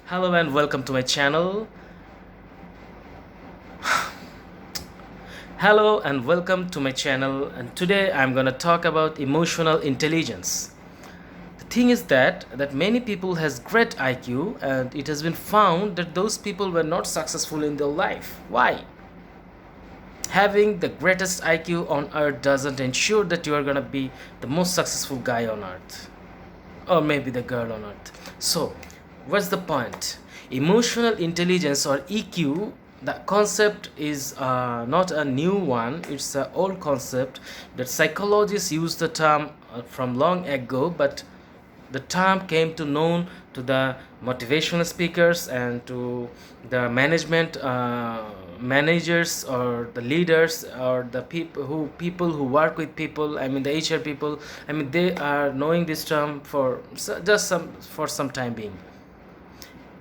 Hello and welcome to my channel. Hello and welcome to my channel, and today I'm going to talk about emotional intelligence. The thing is that many people has great IQ, and it has been found that those people were not successful in their life. Why? Having the greatest IQ on earth doesn't ensure that you are going to be the most successful guy on earth, or maybe the girl on earth. So, what's the point? Emotional intelligence, or EQ, the concept is not a new one, it's an old concept that psychologists use the term from long ago, but the term came to known to the motivational speakers and to the management managers or the leaders or the people who work with people. I mean the HR people. I mean they are knowing this term for some time being.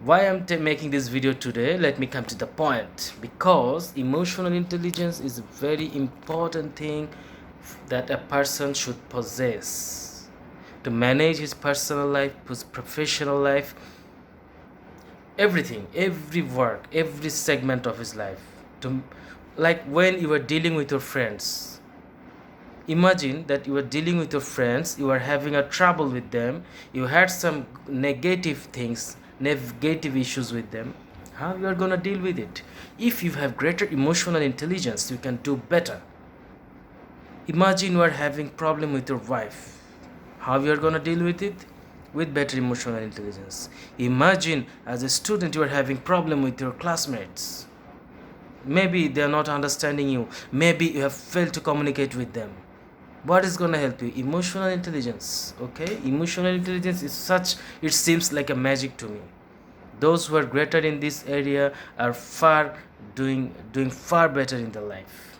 Why I'm making this video today, let me come to the point. Because emotional intelligence is a very important thing that a person should possess to manage his personal life, his professional life, everything, every work, every segment of his life. To, like when you are dealing with your friends, imagine that you are dealing with your friends, you are having a trouble with them, you had some negative things, negative issues with them. How you are going to deal with it? If you have greater emotional intelligence, you can do better. Imagine you are having problem with your wife. How you are going to deal with it? With better emotional intelligence. Imagine as a student you are having problem with your classmates. Maybe they are not understanding you. Maybe you have failed to communicate with them. What is going to help you? Emotional intelligence. Okay, emotional intelligence is such, it seems like a magic to me. Those who are greater in this area are doing far better in their life.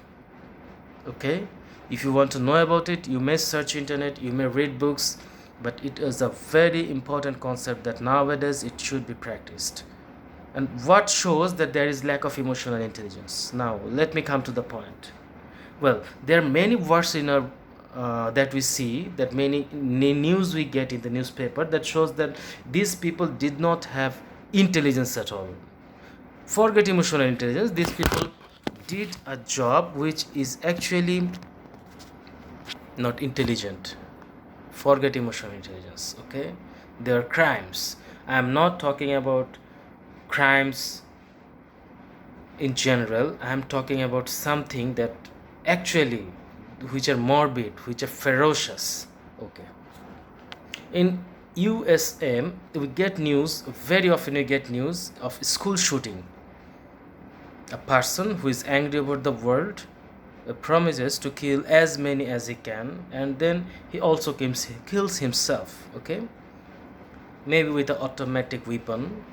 Okay, if you want to know about it, you may search internet, you may read books, but it is a very important concept that nowadays it should be practiced. And what shows that there is lack of emotional intelligence? Now let me come to the point. Well, there are many words in our that we see, that many news we get in the newspaper that shows that these people did not have intelligence at all. Forget emotional intelligence, these people did a job which is actually not intelligent. Forget emotional intelligence. Okay, there are crimes. I am not talking about crimes in general. I am talking about something that actually, which are morbid, which are ferocious. Okay, in USM we get news, very often we get news of school shooting. A person who is angry about the world promises to kill as many as he can, and then he also kills himself. Okay, maybe with an automatic weapon.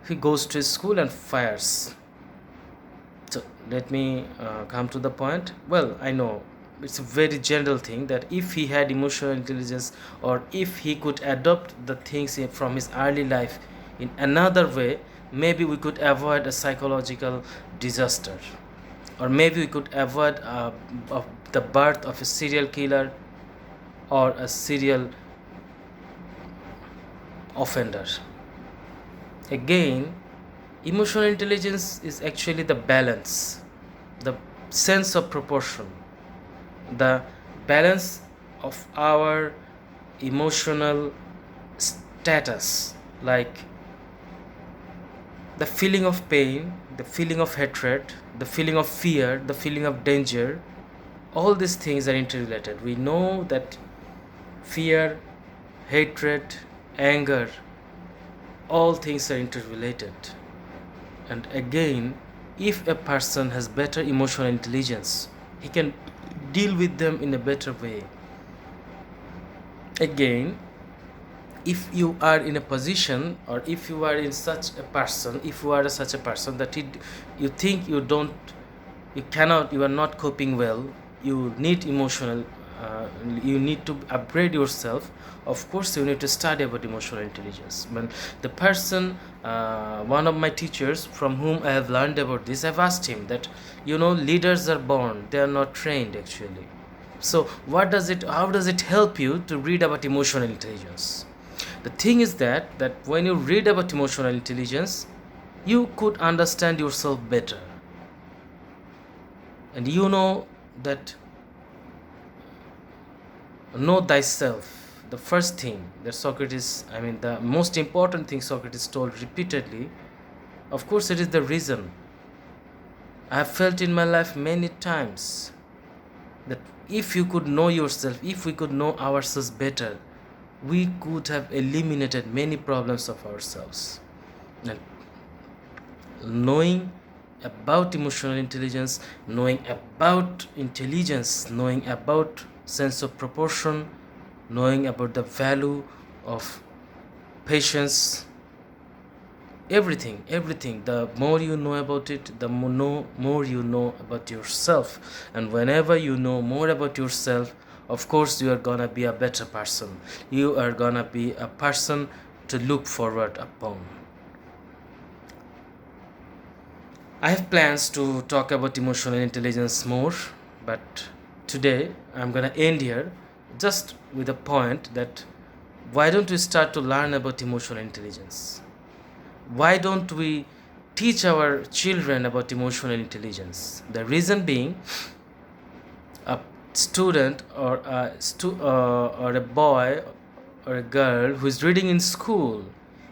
He goes to his school and fires. So let me come to the point. Well, I know it's a very general thing that if he had emotional intelligence, or if he could adopt the things from his early life in another way, maybe we could avoid a psychological disaster, or maybe we could avoid the birth of a serial killer or a serial offender. Again, emotional intelligence is actually the balance, the sense of proportion, the balance of our emotional status, like the feeling of pain, the feeling of hatred, the feeling of fear, the feeling of danger. All these things are interrelated. We know that fear, hatred, anger, all things are interrelated. And again, if a person has better emotional intelligence, he can deal with them in a better way. Again, if you are in a position, or if you are in such a person, if you are such a person that you think you are not coping well, you need emotional you need to upgrade yourself. Of course you need to study about emotional intelligence. When the person, one of my teachers from whom I have learned about this, I've asked him that, leaders are born, they are not trained actually. So how does it help you to read about emotional intelligence? The thing is that when you read about emotional intelligence, you could understand yourself better. And you know that know thyself. The first thing that Socrates, the most important thing Socrates told repeatedly, of course, it is the reason. I have felt in my life many times that if you could know yourself, if we could know ourselves better, we could have eliminated many problems of ourselves. And knowing about emotional intelligence, knowing about intelligence, knowing about sense of proportion, knowing about the value of patience, everything, the more you know about it, the more you know about yourself. And whenever you know more about yourself, of course you are gonna be a better person. You are gonna be a person to look forward upon. I have plans to talk about emotional intelligence more, but today I'm gonna end here just with a point that why don't we start to learn about emotional intelligence? Why don't we teach our children about emotional intelligence? The reason being, a student or a boy or a girl who is reading in school,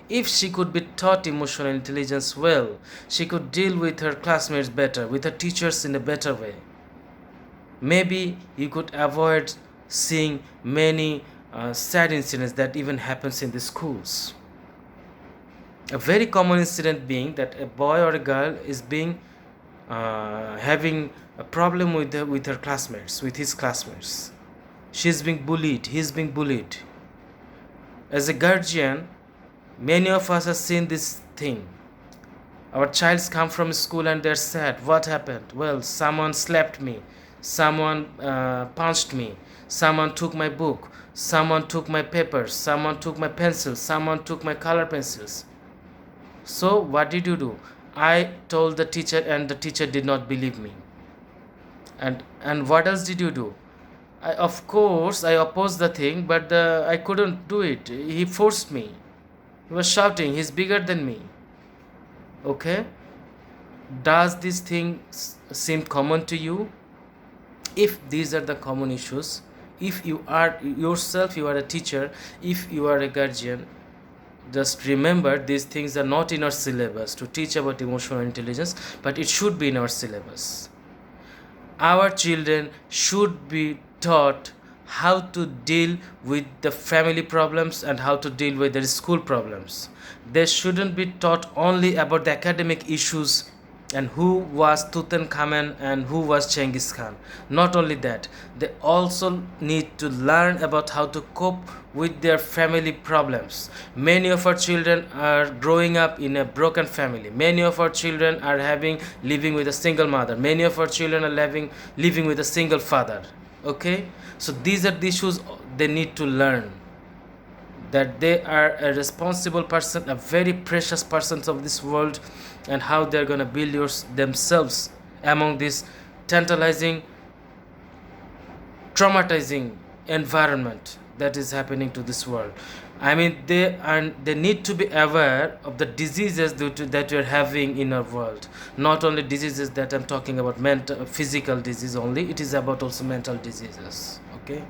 if she could be taught emotional intelligence well, she could deal with her classmates better, with her teachers in a better way. Maybe you could avoid seeing many sad incidents that even happens in the schools. A very common incident being that a boy or a girl is being having a problem with her classmates, with his classmates. She's being bullied, he's being bullied. As a guardian, many of us have seen this thing. Our childs come from school and they're sad. What happened? Well, someone slapped me, someone punched me, someone took my book, someone took my papers, someone took my pencils, someone took my color pencils. So what did you do? I told the teacher and the teacher did not believe me. And what else did you do? Of course, I opposed the thing, but I couldn't do it. He forced me. He was shouting, he's bigger than me. Okay? Does this thing seem common to you? If these are the common issues, if you are yourself, you are a teacher, if you are a guardian, just remember these things are not in our syllabus to teach about emotional intelligence, but it should be in our syllabus. Our children should be taught how to deal with the family problems and how to deal with their school problems. They shouldn't be taught only about the academic issues and who was Tutankhamen and who was Genghis Khan. Not only that, they also need to learn about how to cope with their family problems. Many of our children are growing up in a broken family. Many of our children are living with a single mother. Many of our children are living with a single father. Okay? So these are the issues they need to learn, that they are a responsible person, a very precious persons of this world, and how they're going to build themselves among this tantalizing, traumatizing environment that is happening to this world. They need to be aware of the diseases that we are having in our world. Not only diseases that I'm talking about, physical disease only. It is about also mental diseases. Okay,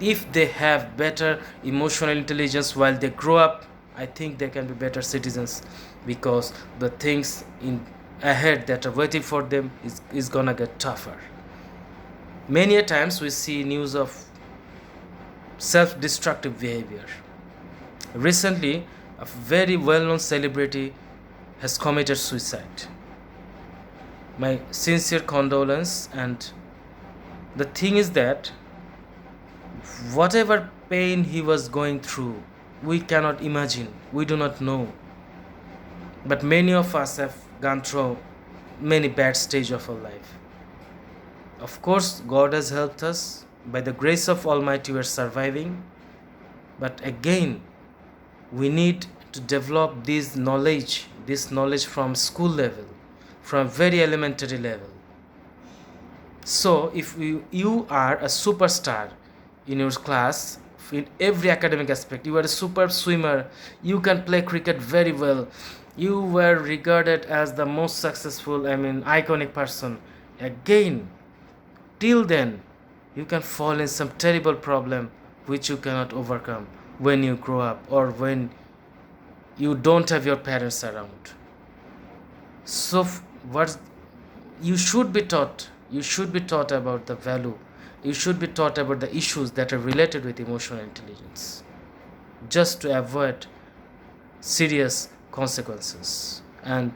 if they have better emotional intelligence while they grow up, I think they can be better citizens, because the things in ahead that are waiting for them is gonna get tougher. Many a times we see news of self-destructive behavior. Recently, a very well-known celebrity has committed suicide. My sincere condolence. And the thing is that whatever pain he was going through, we cannot imagine, we do not know. But many of us have gone through many bad stages of our life. Of course, God has helped us. By the grace of Almighty, we are surviving. But again, we need to develop this knowledge from school level, from very elementary level. So if you are a superstar in your class, in every academic aspect. You are a superb swimmer, you can play cricket very well, you were regarded as the most successful, iconic person. Again, till then, you can fall in some terrible problem which you cannot overcome when you grow up or when you don't have your parents around. So what you should be taught, about the value, you should be taught about the issues that are related with emotional intelligence, just to avoid serious consequences and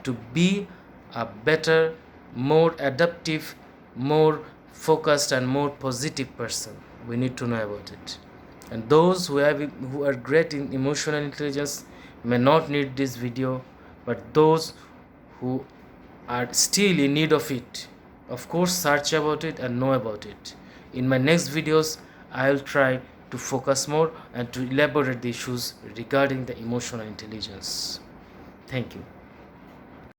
to be a better, more adaptive, more focused and more positive person. We need to know about it. And those who are great in emotional intelligence may not need this video, but those who are still in need of it, of course, search about it and know about it. In my next videos, I'll try to focus more and to elaborate the issues regarding the emotional intelligence. Thank you.